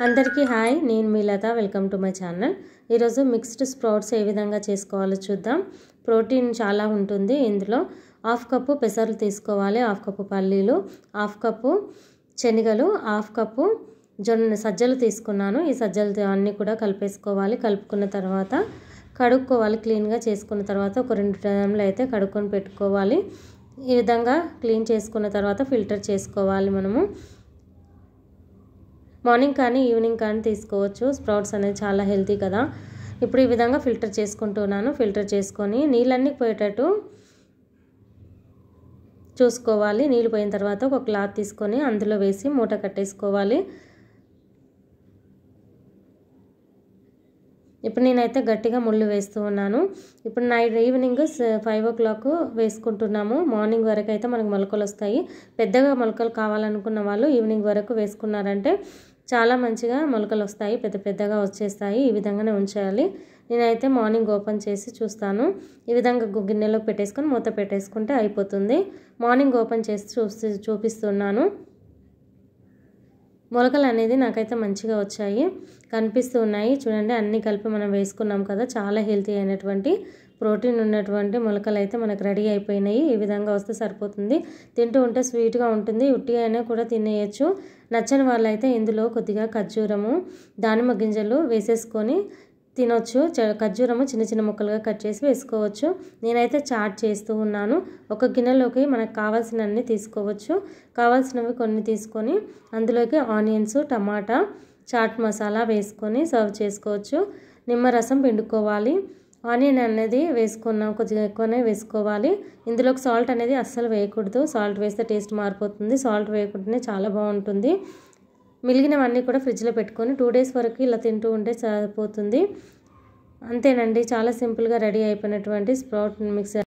అందరికీ హాయ్, నేను మీ Latha. Welcome to my channel. ఈరోజు మిక్స్డ్ స్ప్రౌట్స్ ఏ విధంగా చేసుకోవాలో చూద్దాం. ప్రోటీన్ చాలా ఉంటుంది ఇందులో. హాఫ్ కప్పు పెసర్లు తీసుకోవాలి, హాఫ్ కప్పు పల్లీలు, హాఫ్ కప్పు శనగలు, హాఫ్ కప్పు సజ్జలు తీసుకున్నాను. ఈ సజ్జలు అన్నీ కూడా కలిపేసుకోవాలి. కలుపుకున్న తర్వాత కడుక్కోవాలి. క్లీన్గా చేసుకున్న తర్వాత ఒక 2 టైంలు అయితే కడుక్కొని పెట్టుకోవాలి. ఈ విధంగా క్లీన్ చేసుకున్న తర్వాత ఫిల్టర్ చేసుకోవాలి. మనము మార్నింగ్ కానీ ఈవినింగ్ కానీ తీసుకోవచ్చు. స్ప్రౌట్స్ అనేది చాలా హెల్తీ కదా. ఇప్పుడు ఈ విధంగా ఫిల్టర్ చేసుకుంటున్నాను. ఫిల్టర్ చేసుకొని నీళ్ళన్నీ పోయేటట్టు చూసుకోవాలి. నీళ్ళు పోయిన తర్వాత ఒక క్లాత్ తీసుకొని అందులో వేసి మూట కట్టేసుకోవాలి. ఇప్పుడు నేనైతే గట్టిగా ముళ్ళు వేస్తూ ఉన్నాను. ఇప్పుడు ఈవినింగ్ 5 o'clock వేసుకుంటున్నాము. మార్నింగ్ వరకు అయితే మనకు మొలకలు వస్తాయి. పెద్దగా మొలకలు కావాలనుకున్న వాళ్ళు ఈవినింగ్ వరకు వేసుకున్నారంటే చాలా మంచిగా మొలకలు వస్తాయి, పెద్దగా వచ్చేస్తాయి. ఈ విధంగానే ఉంచాలి. నేనైతే మార్నింగ్ ఓపెన్ చేసి చూస్తాను. ఈ విధంగా గిన్నెలోకి పెట్టేసుకొని మూత పెట్టేసుకుంటే అయిపోతుంది. మార్నింగ్ ఓపెన్ చేసి చూపిస్తున్నాను. మొలకలు అనేది నాకైతే మంచిగా వచ్చాయి, కనిపిస్తూ ఉన్నాయి. చూడండి, అన్నీ కలిపి మనం వేసుకున్నాం కదా. చాలా హెల్తీ అయినటువంటి ప్రోటీన్ ఉన్నటువంటి మొలకలు అయితే మనకు రెడీ అయిపోయినాయి. ఈ విధంగా వస్తే సరిపోతుంది. తింటూ ఉంటే స్వీట్గా ఉంటుంది. ఉట్టిగా అయినా కూడా తినేయచ్చు. నచ్చని వాళ్ళైతే ఇందులో కొద్దిగా ఖర్జూరము, దానిమ్మ గింజలు వేసేసుకొని తినొచ్చు. ఖర్జూరము చిన్న చిన్న ముక్కలుగా కట్ చేసి వేసుకోవచ్చు. నేనైతే చాట్ చేస్తూ ఉన్నాను. ఒక గిన్నెలోకి మనకు కావాల్సినన్ని తీసుకోవచ్చు. కావాల్సినవి కొన్ని తీసుకొని అందులోకి ఆనియన్స్, టమాటా, చాట్ మసాలా వేసుకొని సర్వ్ చేసుకోవచ్చు. నిమ్మరసం పిండుకోవాలి. ఆనియన్ అనేది వేసుకున్నాం, కొద్దిగా ఎక్కువనే వేసుకోవాలి. ఇందులోకి సాల్ట్ అనేది అస్సలు వేయకూడదు. సాల్ట్ వేస్తే టేస్ట్ మారిపోతుంది. సాల్ట్ వేయకుండానే చాలా బాగుంటుంది. మిగిలినవన్నీ కూడా ఫ్రిడ్జ్లో పెట్టుకొని 2 days వరకు ఇలా తింటూ ఉంటే సరిపోతుంది. అంతేనండి, చాలా సింపుల్గా రెడీ అయిపోయినటువంటి స్ప్రౌట్ మిక్స్